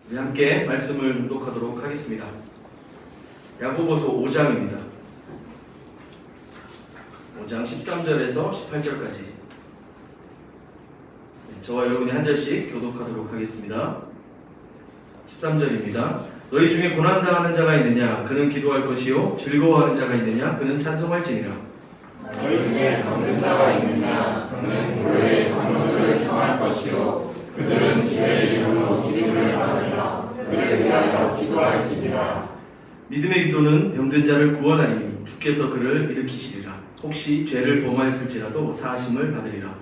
우리 함께 말씀을 묵독하도록 하겠습니다. 야고보서 5장입니다. 5장 13절에서 18절까지 저와 여러분이 한 절씩 교독하도록 하겠습니다. 13절입니다. 너희 중에 고난당하는 자가 있느냐? 그는 기도할 것이요 즐거워하는 자가 있느냐? 그는 찬송할지니라. 너희 중에 병든 자가 있느냐? 그는 교회의 장로들을 청할 것이요 그들은 주의 이름으로 기도를 하느냐? 그를 위하여 기도할지니라. 믿음의 기도는 병든 자를 구원하리니 주께서 그를 일으키시리라. 혹시 죄를 범하였을지라도 사하심을 받으리라.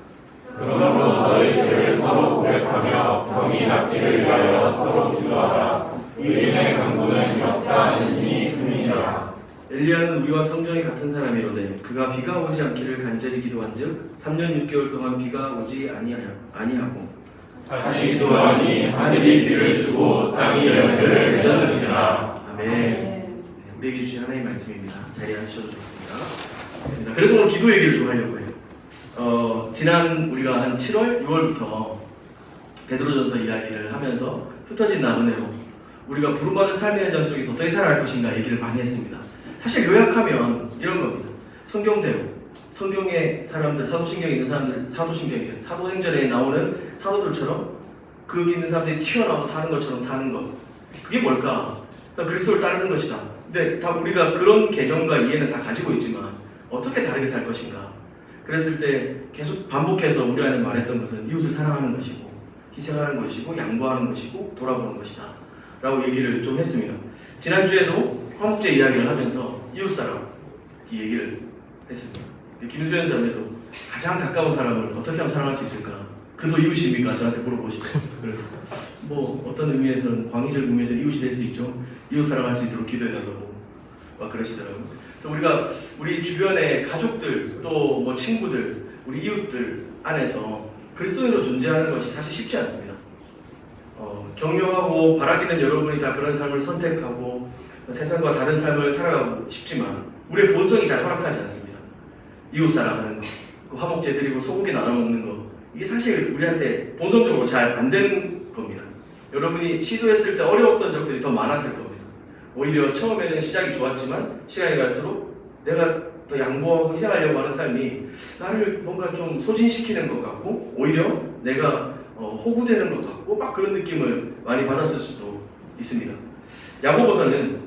그러므로 너희 죄를 서로 고백하며 병이 낫기를 위하여 서로 기도하라. 의인의 강구는 역사하는 힘이 큼이니라. 엘리야는 우리와 성정이 같은 사람이로되 그가 비가 오지 않기를 간절히 기도한즉 3년 6개월 동안 비가 오지 아니하고 다시 기도하니 하늘이 비를 주고 땅이 열매를 맺었느니라. 아멘. 우리에게 주신 하나님의 말씀입니다. 자리에 앉으셔도 좋습니다. 그래서 오늘 기도 얘기를 좀 하려고 해요. 지난 우리가 한 7월, 6월부터 베드로전서 이야기를 하면서 흩어진 나무네로 우리가 부름받은 삶의 현장 속에서 어떻게 살아갈 것인가 얘기를 많이 했습니다. 사실 요약하면 이런 겁니다. 성경대로 성경의 사람들, 사도신경에 있는 사람들, 사도행전에 나오는 사도들처럼 거기 있는 사람들이 튀어나와서 사는 것처럼 사는 것. 그게 뭘까? 그리스도를 따르는 것이다. 근데 다 우리가 그런 개념과 이해는 다 가지고 있지만 어떻게 다르게 살 것인가? 그랬을 때 계속 반복해서 우리 안에 말했던 것은 이웃을 사랑하는 것이고 희생하는 것이고 양보하는 것이고 돌아보는 것이다 라고 얘기를 좀 했습니다. 지난주에도 화목제 이야기를 하면서 이웃사랑 이 얘기를 했습니다. 김수현 자매도 가장 가까운 사람을 어떻게 하면 사랑할 수 있을까? 그도 이웃입니까? 저한테 물어보시죠. 뭐 어떤 의미에서는 광의적 의미에서 이웃이 될 수 있죠. 이웃 사랑할 수 있도록 기도해달라고 막 그러시더라고요. 그래서 우리가 우리 주변의 가족들 또 뭐 친구들 우리 이웃들 안에서 그리스도인으로 존재하는 것이 사실 쉽지 않습니다. 격려하고 바라기는 여러분이 다 그런 삶을 선택하고 세상과 다른 삶을 살아가고 싶지만 우리의 본성이 잘 허락하지 않습니다. 이웃 사랑하는 거, 그 화목제 드리고 소고기 나눠 먹는 거 이게 사실 우리한테 본성적으로 잘 안 되는 겁니다. 여러분이 시도했을 때 어려웠던 적들이 더 많았을 겁니다. 오히려 처음에는 시작이 좋았지만 시간이 갈수록 내가 더 양보하고 희생하려고 하는 삶이 나를 뭔가 좀 소진시키는 것 같고 오히려 내가 호구되는 것도 같고 막 그런 느낌을 많이 받았을 수도 있습니다. 야고보서는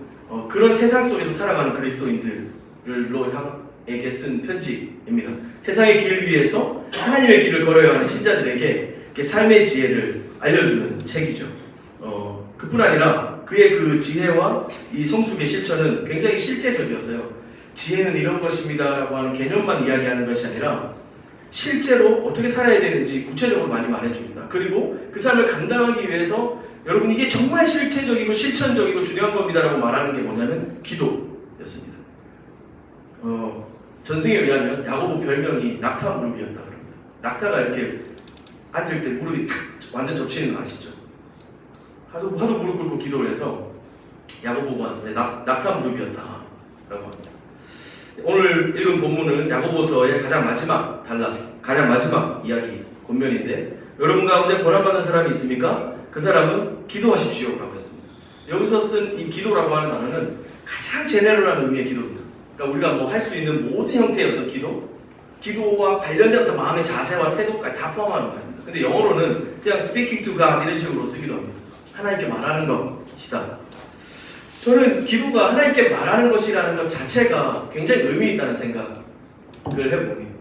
그런 세상 속에서 살아가는 그리스도인들로 향에게 쓴 편지입니다. 세상의 길 위에서 하나님의 길을 걸어야 하는 신자들에게 삶의 지혜를 알려주는 책이죠. 그뿐 아니라 그의 그 지혜와 이 성숙의 실천은 굉장히 실제적이어서요. 지혜는 이런 것입니다 라고 하는 개념만 이야기하는 것이 아니라 실제로 어떻게 살아야 되는지 구체적으로 많이 말해줍니다. 그리고 그 삶을 감당하기 위해서 여러분 이게 정말 실체적이고 실천적이고 중요한 겁니다 라고 말하는 게 뭐냐면 기도였습니다. 전승에 의하면 야고보 별명이 낙타 무릎이었다 그럽니다. 낙타가 이렇게 앉을 때 무릎이 탁 완전 접치는 거 아시죠? 하도 무릎 꿇고 기도를 해서 야고보가 낙타 무릎이었다 라고 합니다. 오늘 읽은 본문은 야고보서의 가장 마지막 이야기 본면인데 여러분 가운데 고난받는 사람이 있습니까? 그 사람은 기도하십시오 라고 했습니다. 여기서 쓴 이 기도라고 하는 단어는 가장 제네럴한 의미의 기도입니다. 그러니까 우리가 뭐 할 수 있는 모든 형태의 어떤 기도와 관련된 어떤 마음의 자세와 태도까지 다 포함하는 말입니다. 근데 영어로는 그냥 speaking to God 이런 식으로 쓰기도 합니다. 하나님께 말하는 것이다. 저는 기도가 하나님께 말하는 것이라는 것 자체가 굉장히 의미 있다는 생각을 해봅니다.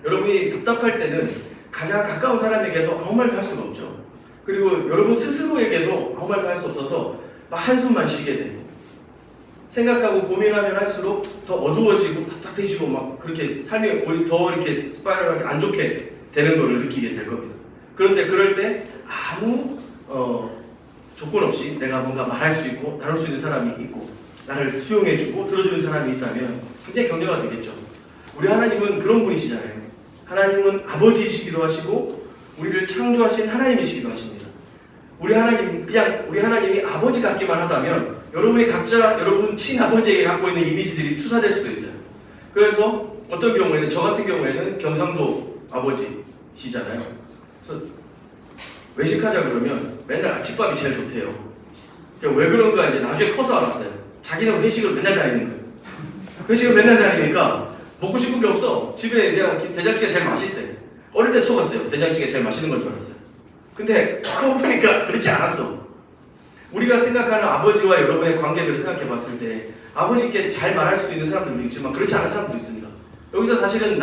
여러분이 답답할 때는 가장 가까운 사람에게도 아무 말도 할 수가 없죠. 그리고 여러분 스스로에게도 아무 말도 할 수 없어서 막 한숨만 쉬게 되고 생각하고 고민하면 할수록 더 어두워지고 답답해지고 막 그렇게 삶이 더 이렇게 스파이럴하게 안 좋게 되는 것을 느끼게 될 겁니다. 그런데 그럴 때 아무 조건 없이 내가 뭔가 말할 수 있고 나눌 수 있는 사람이 있고 나를 수용해주고 들어주는 사람이 있다면 굉장히 격려가 되겠죠. 우리 하나님은 그런 분이시잖아요. 하나님은 아버지이시기도 하시고 우리를 창조하신 하나님이시기도 하십니다. 우리 하나님이 아버지 같기만 하다면 여러분이 각자 여러분 친아버지에게 갖고 있는 이미지들이 투사될 수도 있어요. 그래서 어떤 경우에는 저 같은 경우에는 경상도 아버지시잖아요. 그래서 외식하자 그러면 맨날 아침밥이 제일 좋대요. 왜 그런가 이제 나중에 커서 알았어요. 자기는 회식을 맨날 다니는 거예요. 회식을 맨날 다니니까 먹고 싶은 게 없어. 집에 그냥 된장찌개 제일 맛있대. 어릴 때 속았어요. 된장찌개 제일 맛있는 걸 줄 알았어요. 근데 그거 보니까 그렇지 않았어. 우리가 생각하는 아버지와 여러분의 관계들을 생각해 봤을 때 아버지께 잘 말할 수 있는 사람들도 있지만 그렇지 않은 사람도 있습니다. 여기서 사실은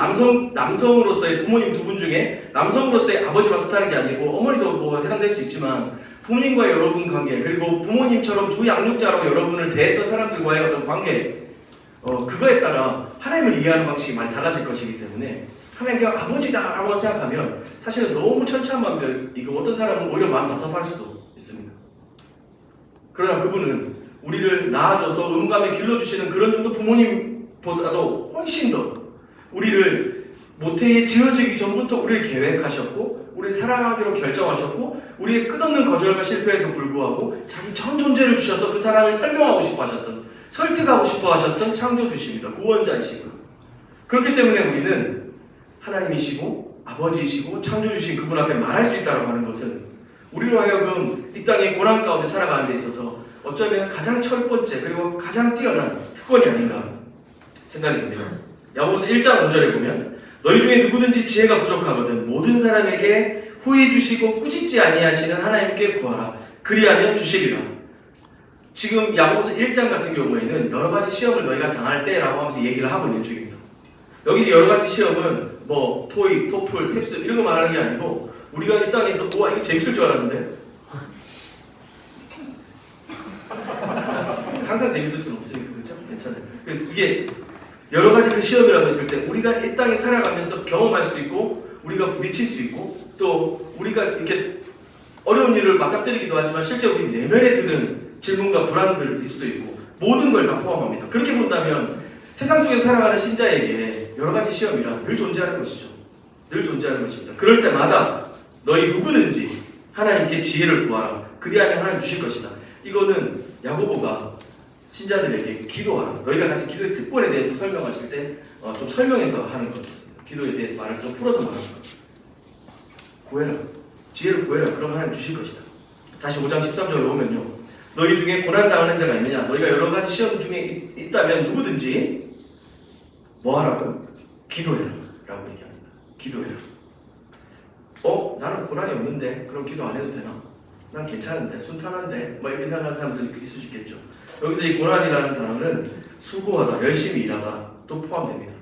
남성으로서의 부모님 두 분 중에 남성으로서의 아버지만 뜻하는 게 아니고 어머니도 뭐 해당될 수 있지만 부모님과의 여러분 관계 그리고 부모님처럼 주 양육자로 여러분을 대했던 사람들과의 어떤 관계 그거에 따라 하나님을 이해하는 방식이 많이 달라질 것이기 때문에 하나님께 아버지다라고 생각하면 사실은 너무 천차만별이고 어떤 사람은 오히려 마음 답답할 수도 있습니다. 그러나 그분은 우리를 낳아줘서 음감에 길러주시는 그런 정도 부모님보다도 훨씬 더 우리를 모태에 지어지기 전부터 우리를 계획하셨고 우리를 사랑하기로 결정하셨고 우리의 끝없는 거절과 실패에도 불구하고 자기 전 존재를 주셔서 그 사랑을 설명하고 싶어 하셨던 설득하고 싶어 하셨던 창조주십니다. 구원자이시고 그렇기 때문에 우리는 하나님이시고 아버지이시고 창조주신 그분 앞에 말할 수 있다고 하는 것은 우리로 하여금 이 땅의 고난 가운데 살아가는 데 있어서 어쩌면 가장 첫 번째 그리고 가장 뛰어난 특권이 아닌가 생각이 듭니다. 야고보서 1장 5절에 보면 너희 중에 누구든지 지혜가 부족하거든 모든 사람에게 후히 주시고 꾸짖지 아니하시는 하나님께 구하라 그리하면 주시리라. 지금 야고보서 1장 같은 경우에는 여러 가지 시험을 너희가 당할 때라고 하면서 얘기를 하고 있는 중입니다. 여기서 여러 가지 시험은 뭐 토익, 토플, 탭스 이런 거 말하는 게 아니고 우리가 이 땅에서 우와 이거 재밌을 줄 알았는데 항상 재밌을 수는 없으니까 그렇죠? 괜찮아요. 그래서 이게 여러 가지 그 시험이라고 했을 때 우리가 이 땅에 살아가면서 경험할 수 있고 우리가 부딪힐 수 있고 또 우리가 이렇게 어려운 일을 맞닥뜨리기도 하지만 실제 우리 내면에 드는 질문과 불안들일 수도 있고 모든 걸 다 포함합니다. 그렇게 본다면 세상 속에서 살아가는 신자에게 여러 가지 시험이란 늘 존재하는 것이죠. 늘 존재하는 것입니다. 그럴 때마다 너희 누구든지 하나님께 지혜를 구하라. 그리하면 하나님 주실 것이다. 이거는 야고보가 신자들에게 기도하라. 너희가 가진 기도의 특권에 대해서 설명하실 때 좀 설명해서 하는 것이었습니다. 기도에 대해서 말을 좀 풀어서 말하는 것. 구해라. 지혜를 구해라. 그러면 하나님 주실 것이다. 다시 5장 13절로 오면요. 너희 중에 고난당하는 자가 있느냐? 너희가 여러 가지 시험 중에 있다면 누구든지 뭐 하라고? 기도해라. 라고 얘기합니다. 기도해라. 나는 고난이 없는데 그럼 기도 안 해도 되나? 난 괜찮은데 순탄한데 뭐 이렇게 생각하는 사람들이 있을 수 있겠죠. 여기서 이 고난이라는 단어는 수고하다, 열심히 일하다 또 포함됩니다.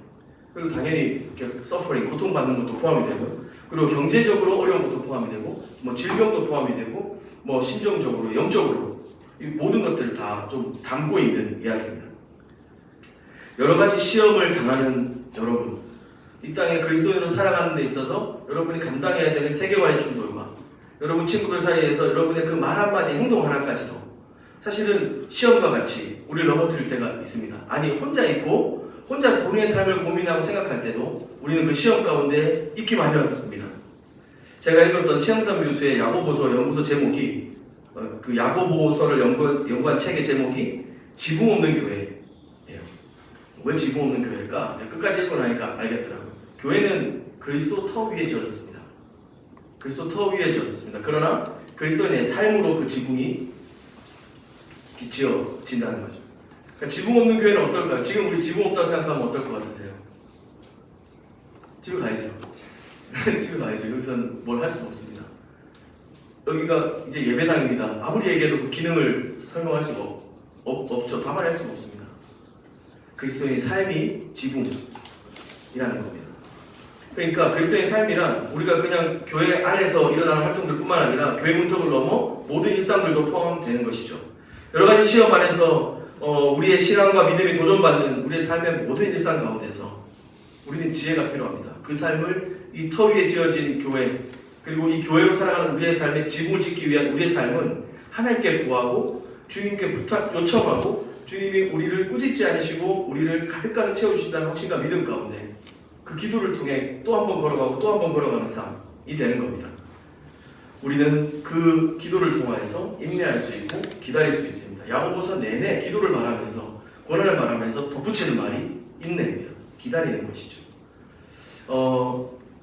그리고 당연히 서퍼링, 고통받는 것도 포함이 되고 그리고 경제적으로 어려운 것도 포함이 되고 뭐 질병도 포함이 되고 뭐 심정적으로, 영적으로 이 모든 것들을 다 좀 담고 있는 이야기입니다. 여러 가지 시험을 당하는 여러분 이 땅에 그리스도인으로 살아가는 데 있어서 여러분이 감당해야 되는 세계와의 충돌과 여러분 친구들 사이에서 여러분의 그 말 한마디 행동 하나까지도 사실은 시험과 같이 우리를 넘어뜨릴 때가 있습니다. 아니 혼자 있고 혼자 본인의 삶을 고민하고 생각할 때도 우리는 그 시험 가운데 있기 마련입니다. 제가 읽었던 최영삼 교수의 야고보서 연구소 제목이 그 야고보서를 연구한 책의 제목이 지붕 없는 교회예요. 왜 지붕 없는 교회일까? 끝까지 읽고 나니까 알겠더라고요. 교회는 그리스도 터 위에 지어졌습니다. 그리스도 터 위에 지어졌습니다. 그러나 그리스도인의 삶으로 그 지붕이 지어진다는 거죠. 그러니까 지붕 없는 교회는 어떨까요? 지금 우리 지붕 없다고 생각하면 어떨 것 같으세요? 집에 가야죠. 집에 가야죠. 여기서는 뭘 할 수가 없습니다. 여기가 이제 예배당입니다. 아무리 얘기해도 그 기능을 설명할 수가 없죠. 담아낼 수가 없습니다. 그리스도의 삶이 지붕이라는 겁니다. 그러니까 그리스도의 삶이란 우리가 그냥 교회 안에서 일어나는 활동들뿐만 아니라 교회 문턱을 넘어 모든 일상들도 포함되는 것이죠. 여러 가지 시험 안에서 우리의 신앙과 믿음이 도전받는 우리의 삶의 모든 일상 가운데서 우리는 지혜가 필요합니다. 그 삶을 이 터 위에 지어진 교회 그리고 이 교회로 살아가는 우리의 삶의 지붕을 짓기 위한 우리의 삶은 하나님께 구하고 주님께 요청하고 주님이 우리를 꾸짖지 않으시고 우리를 가득가득 채워주신다는 확신과 믿음 가운데 그 기도를 통해 또 한 번 걸어가고 또 한 번 걸어가는 삶이 되는 겁니다. 우리는 그 기도를 통하여서 인내할 수 있고 기다릴 수 있습니다. 야고보서 내내 기도를 말하면서 고난을 말하면서 덧붙이는 말이 인내입니다. 기다리는 것이죠.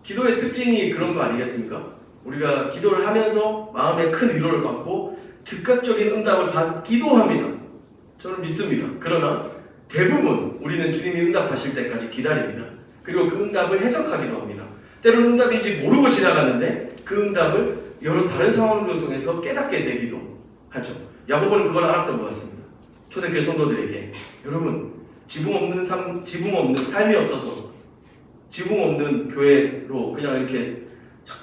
기도의 특징이 그런 거 아니겠습니까? 우리가 기도를 하면서 마음에 큰 위로를 받고 즉각적인 응답을 받기도 합니다. 저는 믿습니다. 그러나 대부분 우리는 주님이 응답하실 때까지 기다립니다. 그리고 그 응답을 해석하기도 합니다. 때로는 응답인지 모르고 지나가는데 그 응답을 여러 다른 상황들을 통해서 깨닫게 되기도 하죠. 야고보는 그걸 알았던 것 같습니다. 초대교회 성도들에게 여러분 지붕 없는 삶이 없어서 지붕 없는 교회로 그냥 이렇게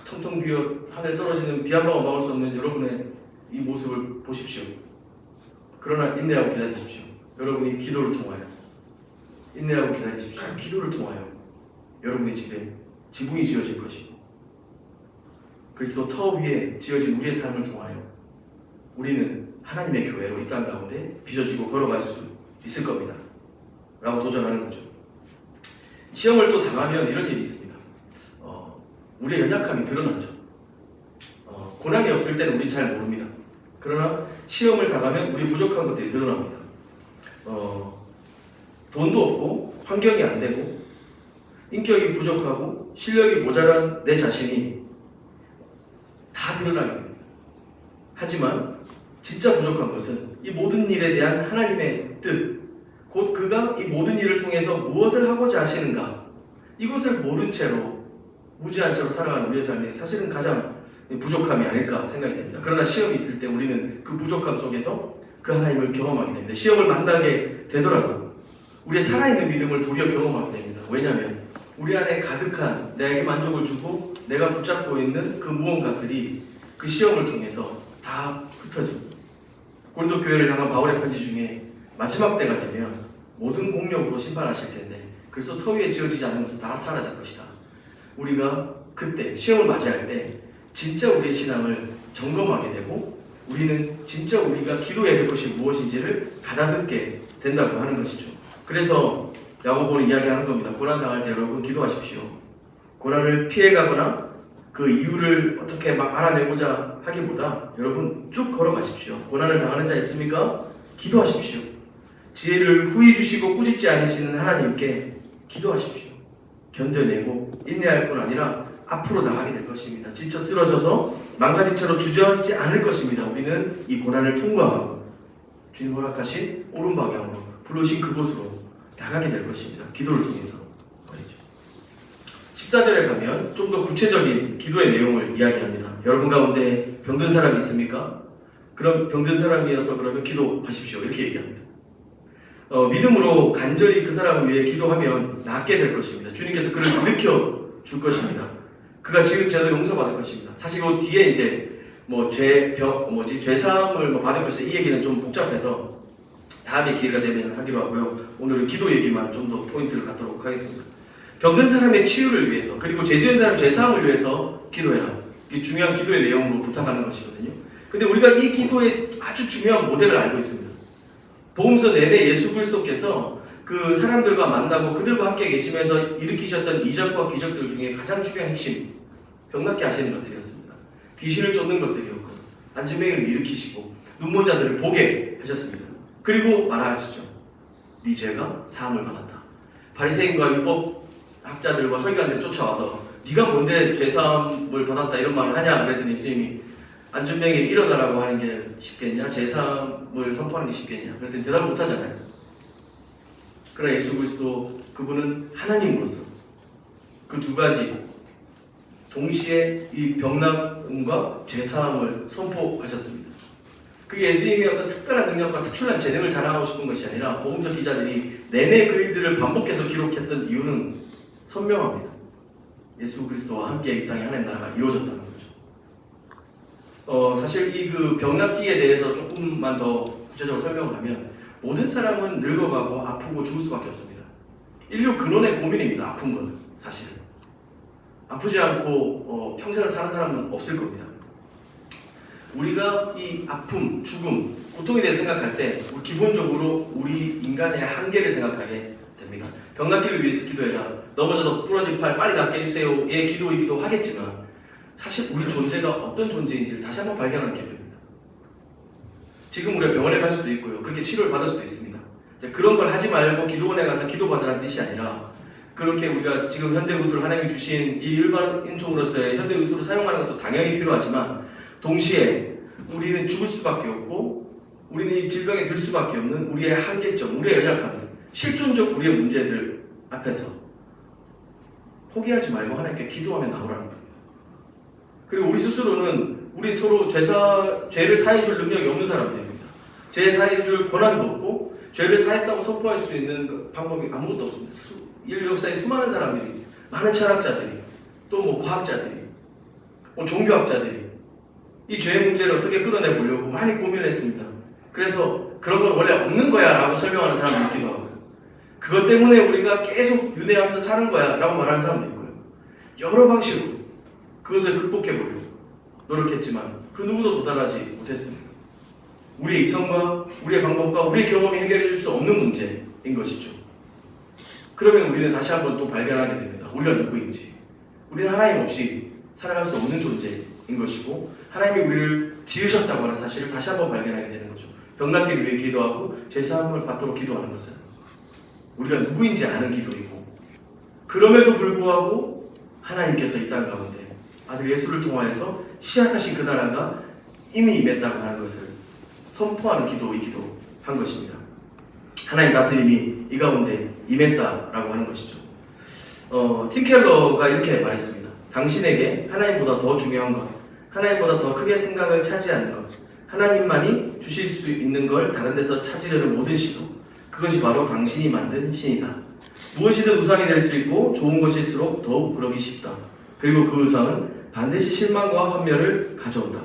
텅텅 비어 하늘에 떨어지는 비 한 방울 막을 수 없는 여러분의 이 모습을 보십시오. 그러나 인내하고 기다리십시오. 여러분이 기도를 통하여 인내하고 기다리십시오. 기도를 통하여 여러분의 집에 지붕이 지어질 것이고 그리스도 터 위에 지어진 우리의 삶을 통하여 우리는 하나님의 교회로 이 땅 가운데 빚어지고 걸어갈 수 있을 겁니다. 라고 도전하는 거죠. 시험을 또 당하면 이런 일이 있습니다. 우리의 연약함이 드러나죠. 고난이 없을 때는 우리 잘 모릅니다. 그러나 시험을 당하면 우리 부족한 것들이 드러납니다. 돈도 없고 환경이 안 되고 인격이 부족하고 실력이 모자란 내 자신이 다 드러나게 됩니다. 하지만 진짜 부족한 것은 이 모든 일에 대한 하나님의 뜻, 곧 그가 이 모든 일을 통해서 무엇을 하고자 하시는가, 이것을 모른 채로 무지한 채로 살아가는 우리의 삶이 사실은 가장 부족함이 아닐까 생각이 됩니다. 그러나 시험이 있을 때 우리는 그 부족함 속에서 그 하나님을 경험하게 됩니다. 시험을 만나게 되더라도 우리의 살아있는 믿음을 도리어 경험하게 됩니다. 왜냐하면 우리 안에 가득한 나에게 만족을 주고 내가 붙잡고 있는 그 무언가들이 그 시험을 통해서 다 흩어집니다. 고린도 교회를 향한 바울의 편지 중에 마지막 때가 되면 모든 공력으로 심판하실 텐데 그래서 터 위에 지어지지 않는 것은 다 사라질 것이다. 우리가 그때 시험을 맞이할 때 진짜 우리의 신앙을 점검하게 되고 우리는 진짜 우리가 기도해야 될 것이 무엇인지를 가다듬게 된다고 하는 것이죠. 그래서 야고보는 이야기하는 겁니다. 고난당할 때 여러분 기도하십시오. 고난을 피해가거나 그 이유를 어떻게 막 알아내고자 하기보다 여러분 쭉 걸어가십시오. 고난을 당하는 자 있습니까? 기도하십시오. 지혜를 후히 주시고 꾸짖지 않으시는 하나님께 기도하십시오. 견뎌내고 인내할 뿐 아니라 앞으로 나가게 될 것입니다. 지쳐 쓰러져서 망가진 채로 주저앉지 않을 것입니다. 우리는 이 고난을 통과하고 주님 허락하신 옳은 방향으로 부르신 그곳으로 나가게 될 것입니다. 기도를 통해서. 14절에 가면 좀 더 구체적인 기도의 내용을 이야기합니다. 여러분 가운데 병든 사람이 있습니까? 그럼 병든 사람이어서 그러면 기도하십시오. 이렇게 얘기합니다. 믿음으로 간절히 그 사람을 위해 기도하면 낫게 될 것입니다. 주님께서 그를 일으켜 줄 것입니다. 그가 지은 죄도 용서받을 것입니다. 사실 그 뒤에 이제 죄사함을 받을 것이다. 이 얘기는 좀 복잡해서 다음에 기회가 되면 하기로 하고요. 오늘은 기도 얘기만 좀 더 포인트를 갖도록 하겠습니다. 병든 사람의 치유를 위해서 그리고 죄 지은 사람 죄사함을 위해서 기도해라. 이게 중요한 기도의 내용으로 부탁하는 것이거든요. 근데 우리가 이 기도의 아주 중요한 모델을 알고 있습니다. 복음서 내내 예수 그리스도께서 그 사람들과 만나고 그들과 함께 계시면서 일으키셨던 이적과 기적들 중에 가장 중요한 핵심, 병낫게 하시는 것들이었습니다. 귀신을 쫓는 것들이었고 안진뱅이를 일으키시고 눈먼 자들을 보게 하셨습니다. 그리고 말하시죠. 네 죄가 사함을 받았다. 바리새인과 율법 학자들과 서기관들이 쫓아와서 네가 뭔데 죄사함을 받았다 이런 말을 하냐 그랬더니 예수님이 안진뱅이 일어나라고 하는 게 쉽겠냐? 죄사함을 선포하는 게 쉽겠냐? 그랬더니 대답을 못하잖아요. 그러나 예수 그리스도 그분은 하나님으로서 그 두 가지 동시에 이 병남과 죄사함을 선포하셨습니다. 그게 예수님이 어떤 특별한 능력과 특출난 재능을 자랑하고 싶은 것이 아니라 복음서 기자들이 내내 그 일들을 반복해서 기록했던 이유는 선명합니다. 예수 그리스도와 함께 이 땅에 하나님 나라가 이루어졌다는 거죠. 사실 이 그 병낫기에 대해서 조금만 더 구체적으로 설명을 하면 모든 사람은 늙어가고 아프고 죽을 수밖에 없습니다. 인류 근원의 고민입니다. 아픈 거는 사실은. 아프지 않고 평생을 사는 사람은 없을 겁니다. 우리가 이 아픔, 죽음, 고통에 대해 생각할 때 기본적으로 우리 인간의 한계를 생각하게 됩니다. 병낫기를 위해서 기도해라. 넘어져서 부러진 팔 빨리 낫게 해주세요의 기도이기도 하겠지만 사실 우리 존재가 어떤 존재인지를 다시 한번 발견하는 기도입니다. 지금 우리가 병원에 갈 수도 있고요. 그렇게 치료를 받을 수도 있습니다. 그런 걸 하지 말고 기도원에 가서 기도받으라는 뜻이 아니라 그렇게 우리가 지금 현대의술을 하나님이 주신 이 일반인종으로서의 현대의술을 사용하는 것도 당연히 필요하지만 동시에 우리는 죽을 수밖에 없고 우리는 이 질병에 들 수밖에 없는 우리의 한계점, 우리의 연약함들, 실존적 우리의 문제들 앞에서 포기하지 말고 하나님께 기도하며 나오라는 거예요. 그리고 우리 스스로는 우리 서로 죄를 사해줄 능력이 없는 사람들입니다. 죄 사해줄 권한도 없고 죄를 사했다고 선포할 수 있는 그 방법이 아무것도 없습니다. 인류 역사에 수많은 사람들이, 많은 철학자들이, 또 뭐 과학자들이, 뭐 종교학자들이 이 죄의 문제를 어떻게 끊어내 보려고 많이 고민을 했습니다. 그래서 그런 건 원래 없는 거야 라고 설명하는 사람도 있기도 하고요. 그것 때문에 우리가 계속 윤회하면서 사는 거야 라고 말하는 사람도 있고요. 여러 방식으로 그것을 극복해 보려고 노력했지만 그 누구도 도달하지 못했습니다. 우리의 이성과 우리의 방법과 우리의 경험이 해결해 줄 수 없는 문제인 것이죠. 그러면 우리는 다시 한번 또 발견하게 됩니다. 우리가 누구인지. 우리는 하나님 없이 살아갈 수 없는 존재인 것이고 하나님이 우리를 지으셨다고 하는 사실을 다시 한번 발견하게 되는 거죠. 병낫기를 위해 기도하고 죄사함을 받도록 기도하는 것은 우리가 누구인지 아는 기도이고 그럼에도 불구하고 하나님께서 이 땅 가운데 아들 예수를 통하여서 시작하신 그 나라가 이미 임했다고 하는 것을 선포하는 기도이기도 한 것입니다. 하나님 다스림이 이 가운데 임했다라고 하는 것이죠. 팀 켈러가 이렇게 말했습니다. 당신에게 하나님보다 더 중요한 것, 하나님보다 더 크게 생각을 차지하는 것, 하나님만이 주실 수 있는 걸 다른 데서 찾으려는 모든 시도, 그것이 바로 당신이 만든 신이다. 무엇이든 우상이 될 수 있고 좋은 것일수록 더욱 그러기 쉽다. 그리고 그 우상은 반드시 실망과 환멸을 가져온다.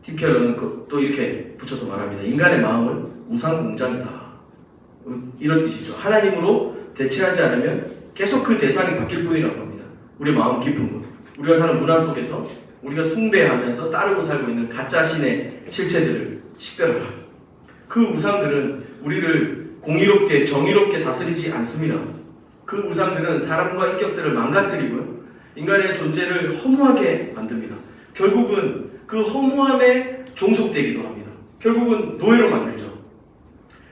팀 켈러는 또 이렇게 붙여서 말합니다. 인간의 마음은 우상 공장이다. 이런 뜻이죠. 하나님으로 대체하지 않으면 계속 그 대상이 바뀔 뿐이라는 겁니다. 우리의 마음 깊은 곳, 우리가 사는 문화 속에서 우리가 숭배하면서 따르고 살고 있는 가짜 신의 실체들을 식별하라. 그 우상들은 우리를 공의롭게 정의롭게 다스리지 않습니다. 그 우상들은 사람과 인격들을 망가뜨리고요. 인간의 존재를 허무하게 만듭니다. 결국은 그 허무함에 종속되기도 합니다. 결국은 노예로 만들죠.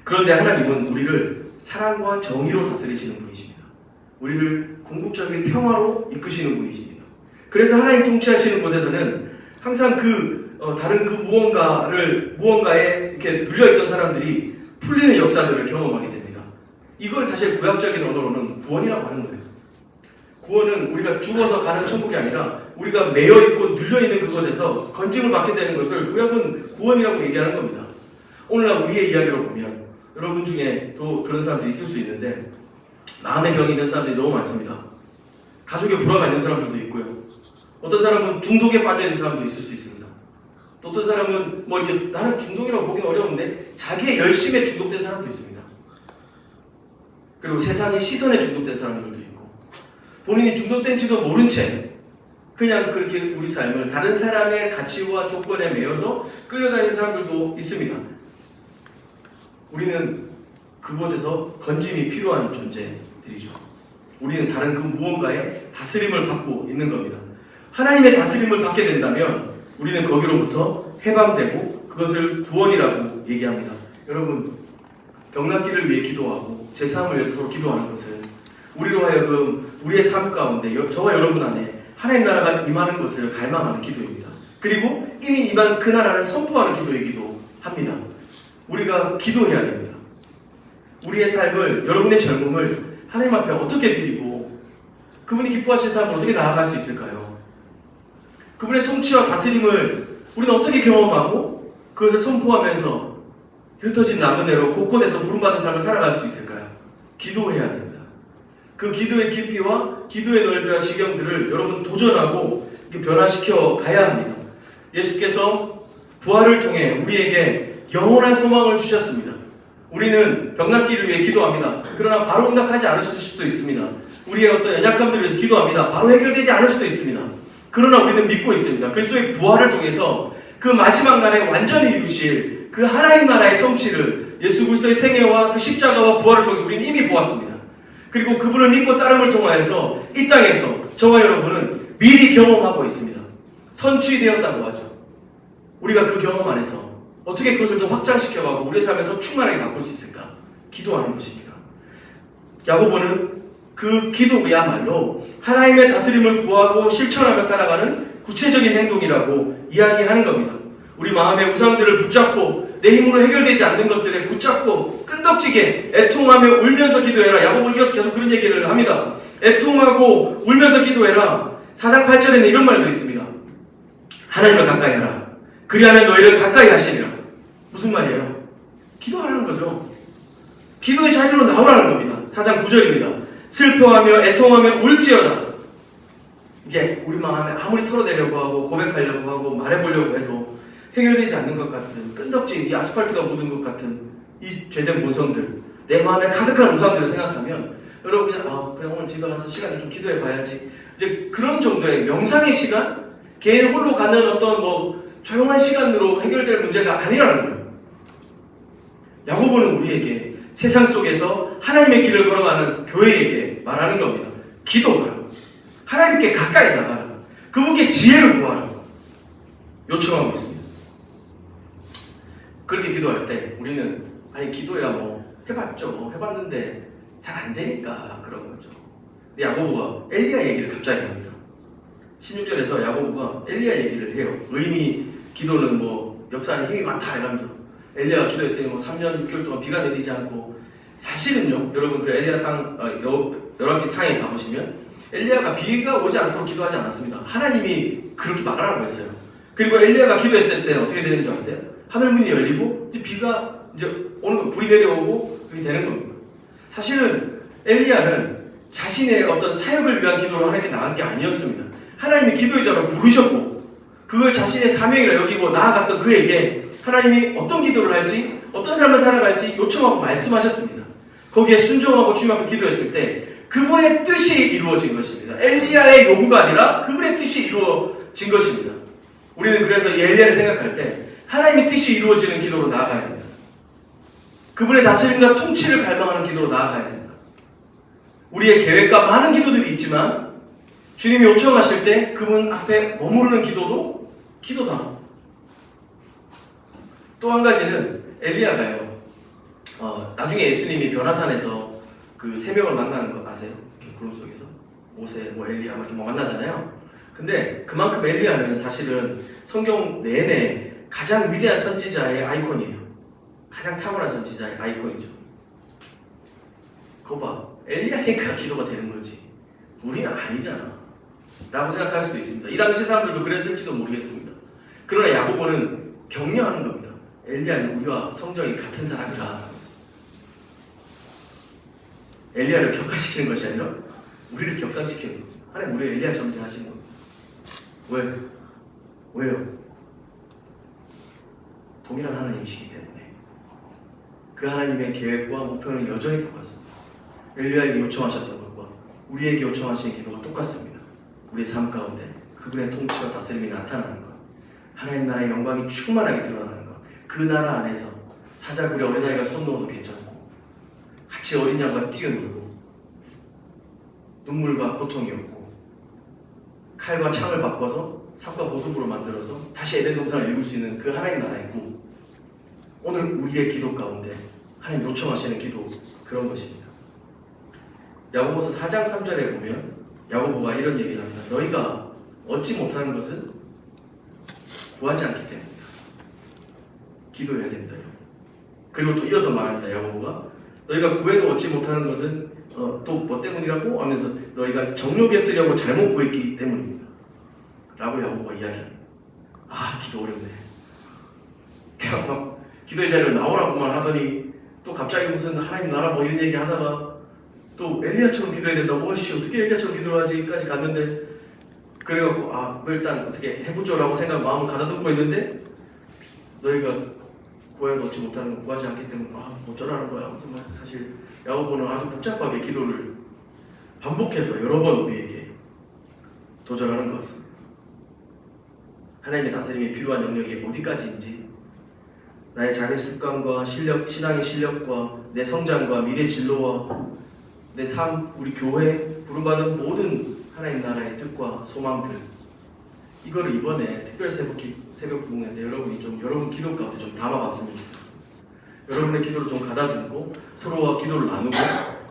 그런데 하나님은 우리를 사랑과 정의로 다스리시는 분이십니다. 우리를 궁극적인 평화로 이끄시는 분이십니다. 그래서 하나님 통치하시는 곳에서는 항상 다른 그 무언가에 이렇게 눌려있던 사람들이 풀리는 역사들을 경험하게 됩니다. 이걸 사실 구약적인 언어로는 구원이라고 하는 거예요. 구원은 우리가 죽어서 가는 천국이 아니라 우리가 매여있고 눌려있는 그것에서 건짐을 받게 되는 것을 구약은 구원이라고 얘기하는 겁니다. 오늘날 우리의 이야기로 보면 여러분 중에 또 그런 사람들이 있을 수 있는데 마음의 병이 있는 사람들이 너무 많습니다. 가족에 불화가 있는 사람들도 있고요. 어떤 사람은 중독에 빠져 있는 사람도 있을 수 있습니다. 또 어떤 사람은 뭐 이렇게 나는 중독이라고 보기는 어려운데 자기의 열심에 중독된 사람도 있습니다. 그리고 세상의 시선에 중독된 사람들도 있고 본인이 중독된지도 모른 채 그냥 그렇게 우리 삶을 다른 사람의 가치와 조건에 매여서 끌려다니는 사람들도 있습니다. 우리는 그곳에서 건짐이 필요한 존재들이죠. 우리는 다른 그 무언가에 다스림을 받고 있는 겁니다. 하나님의 다스림을 받게 된다면 우리는 거기로부터 해방되고 그것을 구원이라고 얘기합니다. 여러분, 병낫기를 위해 기도하고 제사함을 위해서 서로 기도하는 것은 우리로 하여금 우리의 삶 가운데 저와 여러분 안에 하나님 나라가 임하는 것을 갈망하는 기도입니다. 그리고 이미 임한 그 나라를 선포하는 기도이기도 합니다. 우리가 기도해야 됩니다. 우리의 삶을, 여러분의 젊음을 하나님 앞에 어떻게 드리고 그분이 기뻐하신 삶을 어떻게 나아갈 수 있을까요? 그분의 통치와 다스림을 우리는 어떻게 경험하고 그것을 선포하면서 흩어진 나그네로 곳곳에서 부름받은 삶을 살아갈 수 있을까요? 기도해야 됩니다. 그 기도의 깊이와 기도의 넓이와 지경들을 여러분 도전하고 변화시켜 가야 합니다. 예수께서 부활을 통해 우리에게 영원한 소망을 주셨습니다. 우리는 병낫기를 위해 기도합니다. 그러나 바로 응답하지 않으실 수도 있습니다. 우리의 어떤 연약함들을 위해서 기도합니다. 바로 해결되지 않을 수도 있습니다. 그러나 우리는 믿고 있습니다. 그리스도의 부활을 통해서 그 마지막 날에 완전히 이루실 그 하나님 나라의 성취를 예수 그리스도의 생애와 그 십자가와 부활을 통해서 우리는 이미 보았습니다. 그리고 그분을 믿고 따름을 통하여서 이 땅에서 저와 여러분은 미리 경험하고 있습니다. 선취되었다고 하죠. 우리가 그 경험 안에서 어떻게 그것을 더 확장시켜가고 우리의 삶을 더 충만하게 바꿀 수 있을까? 기도하는 것입니다. 야고보는 그 기도야말로 하나님의 다스림을 구하고 실천하며 살아가는 구체적인 행동이라고 이야기하는 겁니다. 우리 마음의 우상들을 붙잡고 내 힘으로 해결되지 않는 것들에 붙잡고 끈덕지게 애통하며 울면서 기도해라. 야고보 이어서 계속 그런 얘기를 합니다. 애통하고 울면서 기도해라. 4장 8절에는 이런 말도 있습니다. 하나님을 가까이 하라. 그리하면 너희를 가까이 하시리라. 무슨 말이에요? 기도하라는 거죠. 기도의 자리로 나오라는 겁니다. 4장 9절입니다. 슬퍼하며 애통하며 울지어다. 이게 우리 마음에 아무리 털어내려고 하고 고백하려고 하고 말해보려고 해도 해결되지 않는 것 같은 끈덕진 이 아스팔트가 묻은 것 같은 이 죄된 본성들, 내 마음에 가득한 우상들을 생각하면 여러분 그냥 오늘 집에 가서 시간에 좀 기도해 봐야지. 이제 그런 정도의 명상의 시간, 개인 홀로 가는 어떤 조용한 시간으로 해결될 문제가 아니라는 거예요. 야고보는 우리에게 세상 속에서 하나님의 길을 걸어가는 교회에게 말하는 겁니다. 기도하라. 하나님께 가까이 나가라. 그분께 지혜를 구하라. 요청하고 있습니다. 그렇게 기도할 때 우리는 기도야 해봤죠. 해봤는데 잘 안 되니까 그런 거죠. 근데 야고보가 엘리야 얘기를 갑자기 합니다. 16절에서 야고보가 엘리야 얘기를 해요. 의인이 기도는 역사하는 힘이 많다 이러면서 엘리야가 기도했더니 3년 6개월 동안 비가 내리지 않고 사실은요 여러분 그 엘리야상 열왕기 상에 가보시면 엘리야가 비가 오지 않도록 기도하지 않았습니다. 하나님이 그렇게 말하라고 했어요. 그리고 엘리야가 기도했을 때는 어떻게 되는 줄 아세요? 하늘 문이 열리고 이제 비가 오는 거 불이 내려오고 그렇게 되는 겁니다. 사실은 엘리야는 자신의 어떤 사역을 위한 기도로 하나님께 나간 게 아니었습니다. 하나님이 기도의 자로 부르셨고 그걸 자신의 사명이라 여기고 나아갔던 그에게 하나님이 어떤 기도를 할지 어떤 삶을 살아갈지 요청하고 말씀하셨습니다. 거기에 순종하고 주님 앞에 기도했을 때 그분의 뜻이 이루어진 것입니다. 엘리야의 요구가 아니라 그분의 뜻이 이루어진 것입니다. 우리는 그래서 이 엘리야를 생각할 때 하나님의 뜻이 이루어지는 기도로 나아가야 됩니다. 그분의 다스림과 통치를 갈망하는 기도로 나아가야 됩니다. 우리의 계획과 많은 기도들이 있지만 주님이 요청하실 때 그분 앞에 머무르는 기도도 기도다. 또 한 가지는 엘리야가요. 나중에 예수님이 변화산에서 그 세 명을 만나는 거 아세요? 구름 속에서 모세, 엘리야 이렇게 만나잖아요. 근데 그만큼 엘리야는 사실은 성경 내내 가장 위대한 선지자의 아이콘이에요. 가장 탁월한 선지자의 아이콘이죠. 그거 봐. 엘리야니까 기도가 되는 거지. 우리는 아니잖아. 라고 생각할 수도 있습니다. 이 당시 사람들도 그랬을지도 모르겠습니다. 그러나 야고보는 격려하는 겁니다. 엘리야는 우리와 성정이 같은 사람이라. 엘리야를 격화시키는 것이 아니라 우리를 격상시키는 겁니다. 하나님 우리 엘리야처럼 하시는 겁니다. 왜요? 동일한 하나님이시기 때문에 그 하나님의 계획과 목표는 여전히 똑같습니다. 엘리야에게 요청하셨던 것과 우리에게 요청하시는 기도가 똑같습니다. 우리의 삶 가운데 그분의 통치와 다스림이 나타나는 것, 하나님 나라의 영광이 충만하게 드러나는 것, 그 나라 안에서 사자굴에 어린아이가 손 놓아도 괜찮고 같이 어린 양과 뛰어놀고 눈물과 고통이 없고 칼과 창을 바꿔서 삽과 보석으로 만들어서 다시 에덴 동산을 이룰 수 있는 그 하나님 나라의 꿈, 오늘 우리의 기도 가운데 하나님 요청하시는 기도, 그런 것입니다. 야고보서 4장 3절에 보면 야고보가 이런 얘기를 합니다. 너희가 얻지 못하는 것은 구하지 않기 때문이다. 기도해야 된다. 그리고 또 이어서 말합니다. 야고보가 너희가 구해도 얻지 못하는 것은 또 뭐 때문이라고 하면서 너희가 정욕에 쓰려고 잘못 구했기 때문입니다. 라고 야고보가 이야기합니다. 기도 어렵네. 그냥 막 기도의 자리로 나오라고만 하더니 또 갑자기 무슨 하나님 나라 이런 얘기 하다가 또 엘리야처럼 기도해야 된다고 어떻게 엘리야처럼 기도를 하지까지 갔는데 그래갖고 일단 어떻게 해보죠라고 생각 마음을 가다듬고 있는데 너희가 구해도 얻지 못하는 건 구하지 않기 때문에 어쩌라는 거야. 무슨 말. 사실 야고보는 아주 복잡하게 기도를 반복해서 여러 번 우리에게 도전하는 것 같습니다. 하나님의 다스림이 필요한 영역이 어디까지인지, 나의 작은 습관과 신앙의 실력과 내 성장과 미래 진로와 내 삶, 우리 교회 부름받은 모든 하나님 나라의 뜻과 소망들, 이거를 이번에 특별 새벽 부흥회 때 여러분 기도 가운데 좀 담아봤으면 좋겠습니다. 여러분의 기도를 좀 가다듬고 서로와 기도를 나누고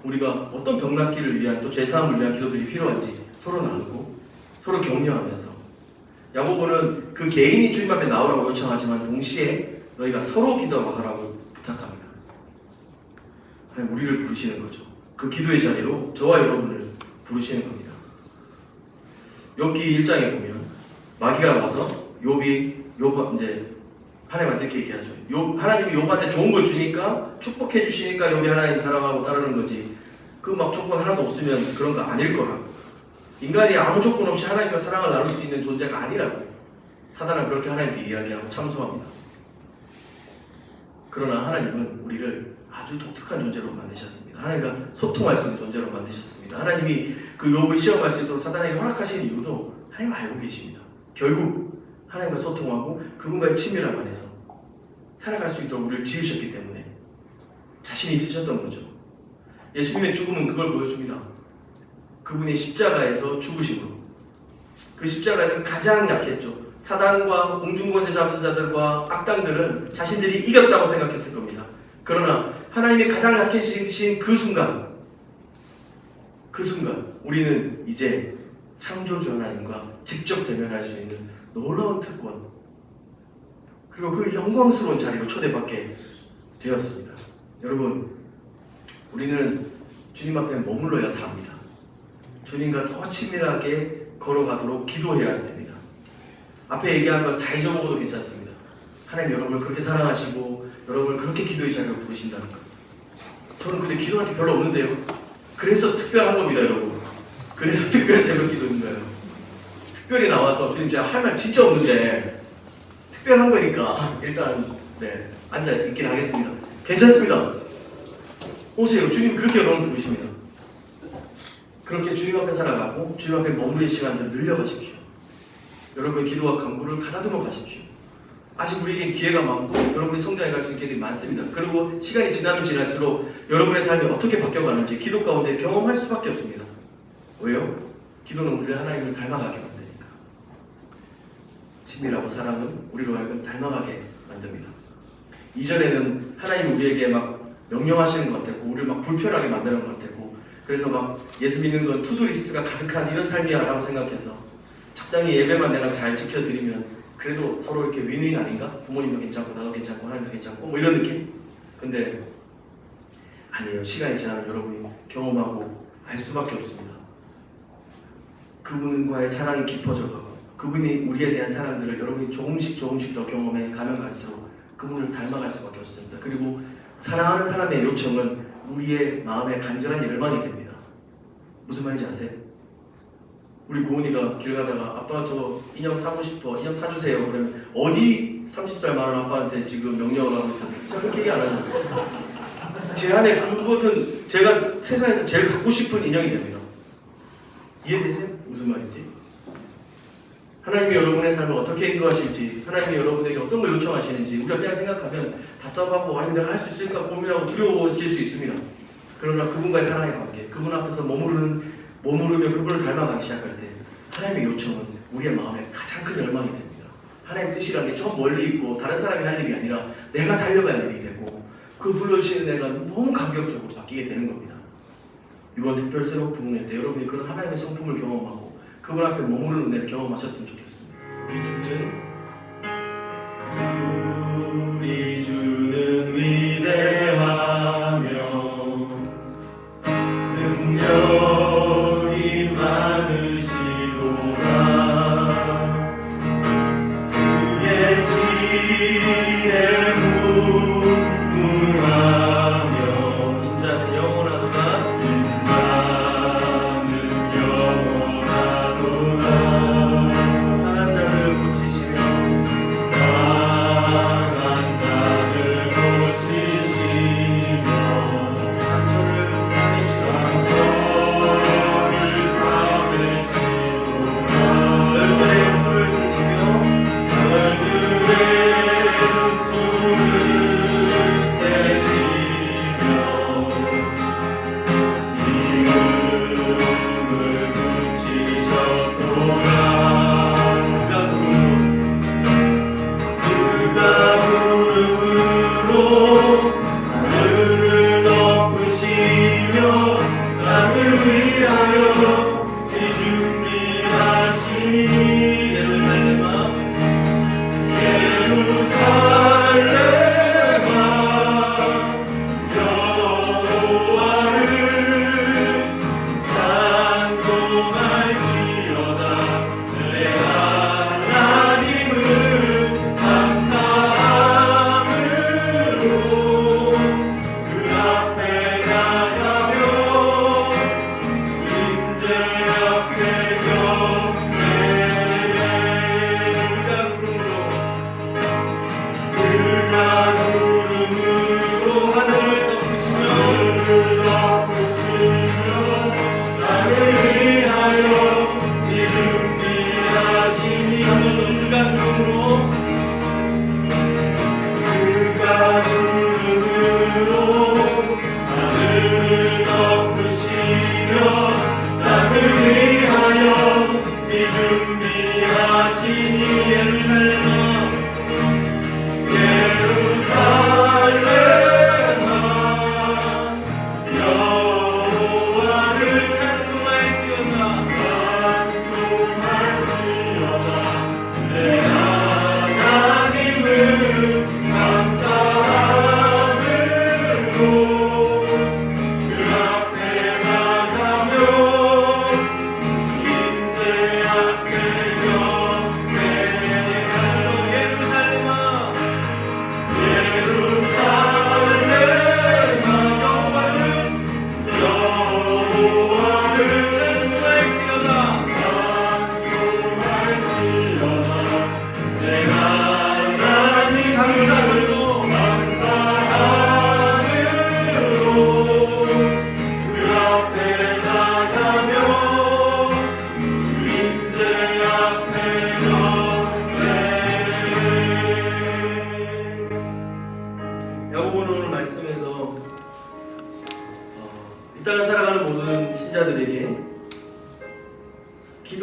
우리가 어떤 병 낫기를 위한 또 죄사함을 위한 기도들이 필요한지 서로 나누고 서로 격려하면서 야고보는 그 개인이 주님 앞에 나오라고 요청하지만 동시에 너희가 서로 기도하라고 부탁합니다. 하나님 우리를 부르시는 거죠. 그 기도의 자리로 저와 여러분을 부르시는 겁니다. 욥기 1장에 보면 마귀가 와서 욥 이제 하나님한테 이렇게 얘기하죠. 하나님이 욥한테 좋은 걸 주니까 축복해 주시니까 욥이 하나님 사랑하고 따르는 거지. 그 막 조건 하나도 없으면 그런 거 아닐 거라고. 인간이 아무 조건 없이 하나님과 사랑을 나눌 수 있는 존재가 아니라고. 사단은 그렇게 하나님께 이야기하고 참소합니다. 그러나 하나님은 우리를 아주 독특한 존재로 만드셨습니다. 하나님과 소통할 수 있는 존재로 만드셨습니다. 하나님이 그 욥을 시험할 수 있도록 사단에게 허락하신 이유도 하나님 알고 계십니다. 결국 하나님과 소통하고 그분과의 친밀함 안에서 살아갈 수 있도록 우리를 지으셨기 때문에 자신이 있으셨던 거죠. 예수님의 죽음은 그걸 보여줍니다. 그분이 십자가에서 죽으심으로 그 십자가에서 가장 약했죠. 사단과 공중권세 잡은 자들과 악당들은 자신들이 이겼다고 생각했을 겁니다. 그러나 하나님이 가장 약해지신 그 순간 우리는 이제 창조주 하나님과 직접 대면할 수 있는 놀라운 특권 그리고 그 영광스러운 자리로 초대받게 되었습니다. 여러분, 우리는 주님 앞에 머물러야 삽니다. 주님과 더 친밀하게 걸어가도록 기도해야 됩니다. 앞에 얘기한 건 다 잊어먹어도 괜찮습니다. 하나님 여러분을 그렇게 사랑하시고 여러분을 그렇게 기도의 자리로 부르신다는 것. 저는 근데 기도할 게 별로 없는데요. 그래서 특별한 겁니다, 여러분. 그래서 특별 새벽 기도인 거예요. 특별히 나와서 주님 제가 할 말 진짜 없는데 특별한 거니까 일단 앉아 있긴 하겠습니다. 괜찮습니다. 오세요. 주님 그렇게 여러분 부르십니다. 그렇게 주님 앞에 살아가고 주님 앞에 머무는 시간들을 늘려가십시오. 여러분의 기도와 간구를 가다듬어 가십시오. 아직 우리에게 기회가 많고 여러분이 성장해 갈 수 있는 기회들이 많습니다. 그리고 시간이 지나면 지날수록 여러분의 삶이 어떻게 바뀌어가는지 기도 가운데 경험할 수밖에 없습니다. 왜요? 기도는 우리를 하나님을 닮아가게 만드니까. 친밀하고 사랑은 우리로 하여금 닮아가게 만듭니다. 이전에는 하나님이 우리에게 막 명령하시는 것 같았고 우리를 막 불편하게 만드는 것 같았고 그래서 막 예수 믿는 건 투두리스트가 가득한 이런 삶이야 라고 생각해서 적당히 예배만 내가 잘 지켜드리면 그래도 서로 이렇게 윈윈 아닌가? 부모님도 괜찮고 나도 괜찮고 하나님도 괜찮고 뭐 이런 느낌? 근데 아니에요. 시간이 지나면 여러분이 경험하고 알 수밖에 없습니다. 그분과의 사랑이 깊어져가고 그분이 우리에 대한 사랑들을 여러분이 조금씩 더 경험해 가면 갈수록 그분을 닮아갈 수밖에 없습니다. 그리고 사랑하는 사람의 요청은 우리의 마음에 간절한 열망이 됩니다. 무슨 말인지 아세요? 우리 고은이가 길 가다가 아빠 저 인형 사고 싶어 인형 사주세요 그러면 어디 30살 많은 아빠한테 지금 명령을 하고 있어요. 제가 그렇게 얘기 안 하죠. 제 안에 그것은 제가 세상에서 제일 갖고 싶은 인형이 됩니다. 이해되세요? 무슨 말인지? 하나님이 여러분의 삶을 어떻게 인도하실지 하나님이 여러분에게 어떤 걸 요청하시는지 우리가 그냥 생각하면 답답하고 아니 내가 할 수 있을까 고민하고 두려워질 수 있습니다. 그러나 그분과의 사랑의 관계 그분 앞에서 머무르며 그분을 닮아가기 시작할 때 하나님의 요청은 우리의 마음에 가장 큰 열망이 됩니다. 하나님의 뜻이라는 게 저 멀리 있고 다른 사람이 할 일이 아니라 내가 달려갈 일이 되고 그 불러주시는 내가 너무 감격적으로 바뀌게 되는 겁니다. 이번 특별 새벽 부흥회 때 여러분이 그런 하나님의 성품을 경험하고 그분 앞에 머무르는 은혜를 경험하셨으면 좋겠습니다. 우리 주는 위대하며 능력이 많으시도다. 그의 지혜 무궁하며 인자는 영원하도다. 인자는 영원하도다. 상한 자를 고치시며 상한 자를 고치시며 상처를 사내시도다. 얼굴에 술을 드시며 얼굴에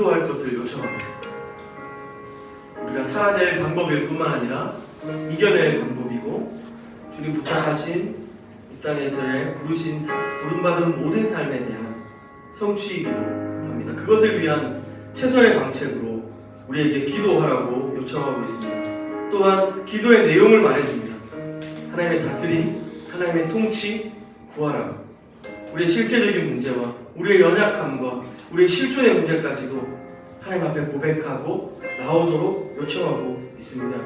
기도할 것을 요청합니다. 우리가 살아낼 방법일 뿐만 아니라 이겨낼 방법이고 주님 부탁하신 이 땅에서의 부름받은 모든 삶에 대한 성취이기도 합니다. 그것을 위한 최선의 방책으로 우리에게 기도하라고 요청하고 있습니다. 또한 기도의 내용을 말해줍니다. 하나님의 다스림, 하나님의 통치, 구하라. 우리의 실제적인 문제와 우리의 연약함과 우리의 실존의 문제까지도 하나님 앞에 고백하고 나오도록 요청하고 있습니다.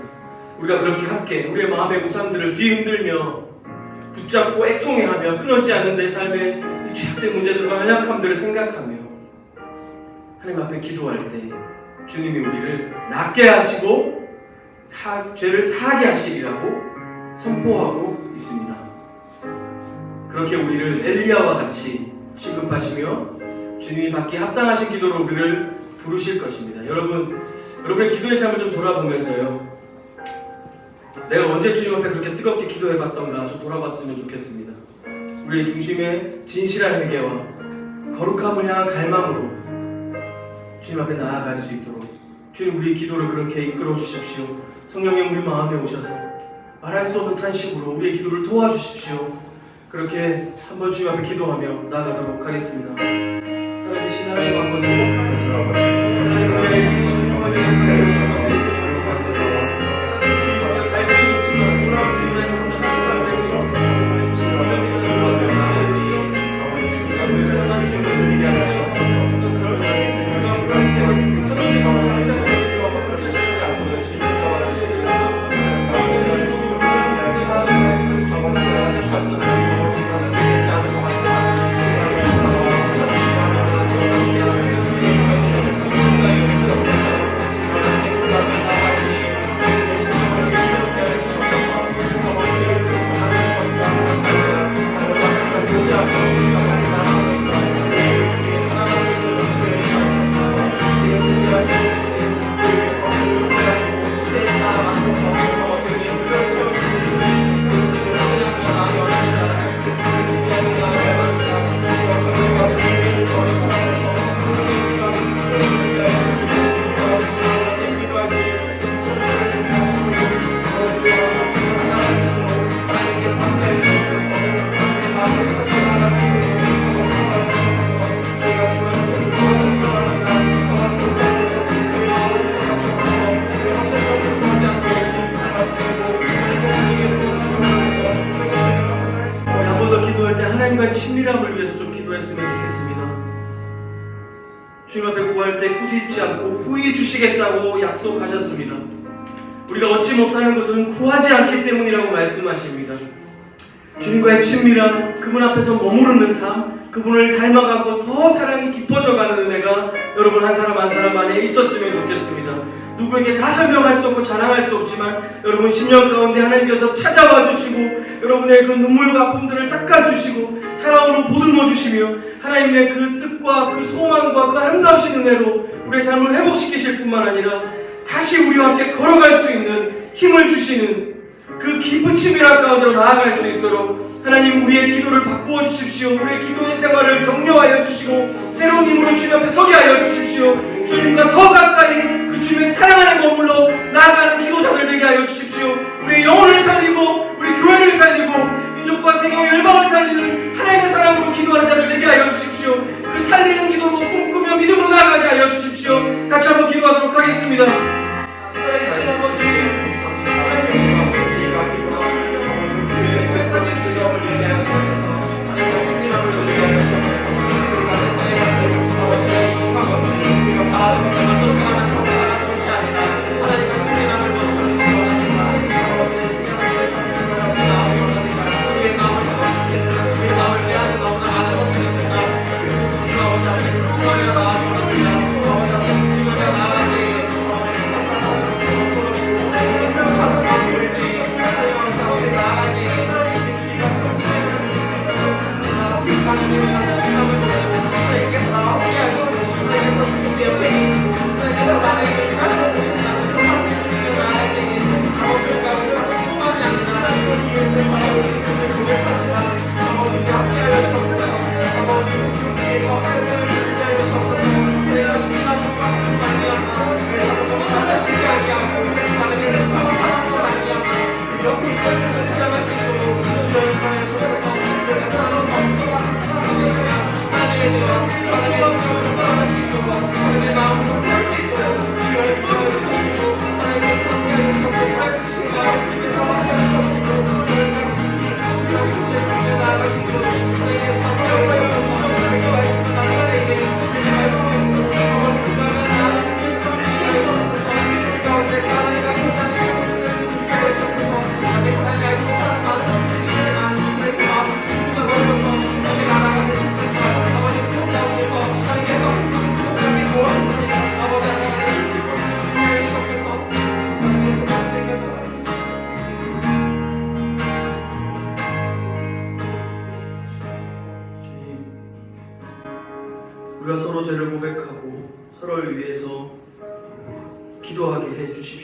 우리가 그렇게 함께 우리의 마음의 우상들을 뒤흔들며 붙잡고 애통해하며 끊어지지 않는 내 삶의 이 죄악된 문제들과 연약함들을 생각하며 하나님 앞에 기도할 때 주님이 우리를 낫게 하시고 죄를 사하게 하시리라고 선포하고 있습니다. 그렇게 우리를 엘리야와 같이 취급하시며 주님이 받기 합당하신 기도로 우리를 부르실 것입니다. 여러분의 기도의 삶을 좀 돌아보면서요, 내가 언제 주님 앞에 그렇게 뜨겁게 기도해봤던가 좀 돌아봤으면 좋겠습니다. 우리의 중심에 진실한 회개와 거룩함을 향한 갈망으로 주님 앞에 나아갈 수 있도록 주님 우리의 기도를 그렇게 이끌어 주십시오. 성령님 우리 마음에 오셔서 말할 수 없는 탄식으로 우리의 기도를 도와주십시오. 그렇게 한번 주님 앞에 기도하며 나아가도록 하겠습니다. 살아계신 하나님 아버지, 하나님 우리의 주님 앞에 하나님과의 친밀함을 위해서 좀 기도했으면 좋겠습니다. 주님 앞에 구할 때 꾸짖지 않고 후히 주시겠다고 약속하셨습니다. 우리가 얻지 못하는 것은 구하지 않기 때문이라고 말씀하십니다. 주님과의 친밀함, 그분 앞에서 머무르는 삶, 그분을 닮아가고 더 사랑이 깊어져가는 은혜가 여러분 한 사람 한 사람 안에 있었으면 좋겠습니다. 누구에게 다 설명할 수 없고 자랑할 수 없지만 여러분 심령 가운데 하나님께서 찾아와 주시고 여러분의 그 눈물과 아픔들을 닦아주시고 사랑으로 보듬어 주시며 하나님의 그 뜻과 그 소망과 그 아름다우신 은혜로 우리의 삶을 회복시키실 뿐만 아니라 다시 우리와 함께 걸어갈 수 있는 힘을 주시는 그 깊은 친밀한 가운데로 나아갈 수 있도록 하나님 우리의 기도를 바꾸어 주십시오. 우리의 기도의 생활을 격려하여 주시고 새로운 힘으로 주님 앞에 서게 하여 주십시오. 주님과 더 가까이 그 주님의 사랑 안에 머물러 나아가는 기도자들 되게 하여 주십시오. 우리의 영혼을 살리고 우리 교회를 살리고 민족과 세계와 열방을 살리는 하나님의 사랑으로 기도하는 자들 되게 하여 주십시오. 그 살리는 기도로 꿈꾸며 믿음으로 나아가게 하여 주십시오. 같이 한번 기도하도록 하겠습니다. 하나님 아버지, 하나님과 친밀함을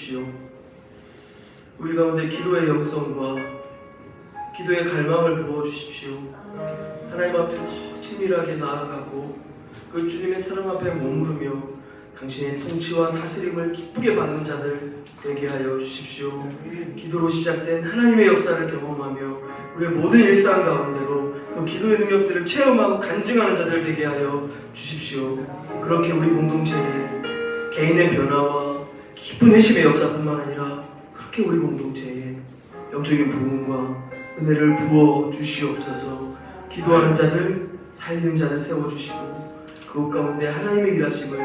주십시오. 우리 가운데 기도의 영성과 기도의 갈망을 부어 주십시오. 하나님 앞에 더 친밀하게 나아가고 그 주님의 사랑 앞에 머무르며 당신의 통치와 다스림을 기쁘게 받는 자들 되게 하여 주십시오. 기도로 시작된 하나님의 역사를 경험하며 우리의 모든 일상 가운데로 그 기도의 능력들을 체험하고 간증하는 자들 되게 하여 주십시오. 그렇게 우리 공동체에 개인의 변화와 깊은 회심의 역사뿐만 아니라 그렇게 우리 공동체에 영적인 부흥과 은혜를 부어 주시옵소서. 기도하는 자들, 살리는 자들 세워주시고 그것 가운데 하나님의 일하심을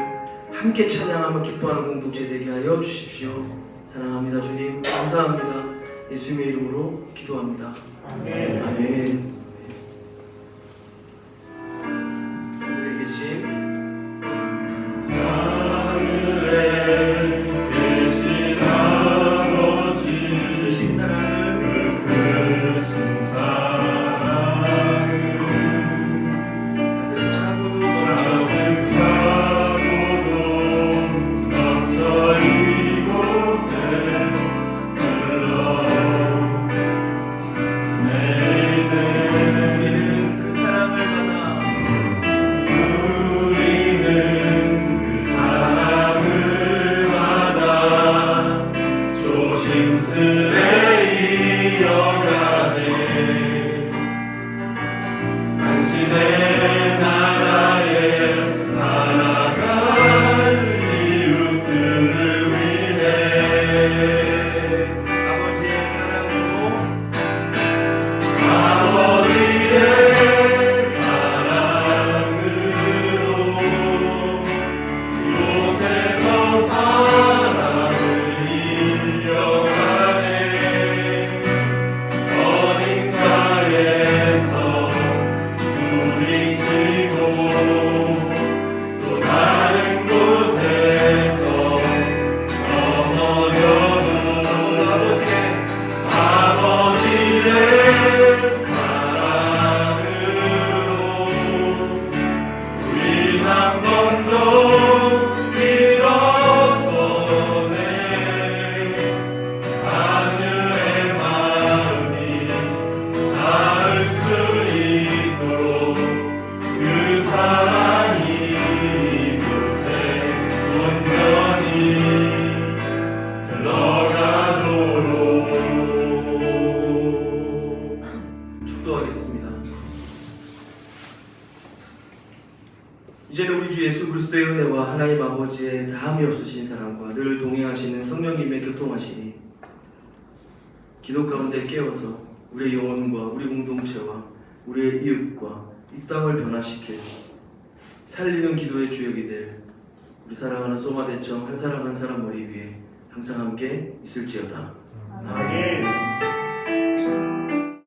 함께 찬양하며 기뻐하는 공동체 되게 하여 주십시오. 사랑합니다. 주님 감사합니다. 예수님의 이름으로 기도합니다. 아멘. 아멘. 하늘에 계신 하늘에 계신 아버지 크신 사랑은 크신 사랑을 가득 차고도 넘쳐 가득 차고도 넘쳐 이곳에 흘러내리네. 우리는 그 사랑을 받아 우리는 그 사랑을 받아 조심스레 이어가네. 당신의 나라에 살아갈 이웃들을 위해 아버지의 사랑으로 아버지의 사랑으로 이곳에서 사랑을 이어가네. 어딘가에서 부딪히고 또 다른 곳에서 넘어져도 아버지의 사랑으로 우린 한 번도 일어서네. 하늘의 마음이 닿을 수 있도록 그 사랑이 이곳에 온전히 흘러가도록. 축도하겠습니다. 이제는 우리 주 예수 그리스도의 은혜와 하나님 아버지의 다함이 없으신 사랑과 늘 동행하시는 성령님의 교통하시니 기도 가운데 깨어서 우리의 영혼과 우리 공동체와 우리의 이웃과 이 땅을 변화시킬 살리는 기도의 주역이 될 우리 사랑하는 소마대청 한 사람 한 사람 머리 위에 항상 함께 있을지어다. 아멘.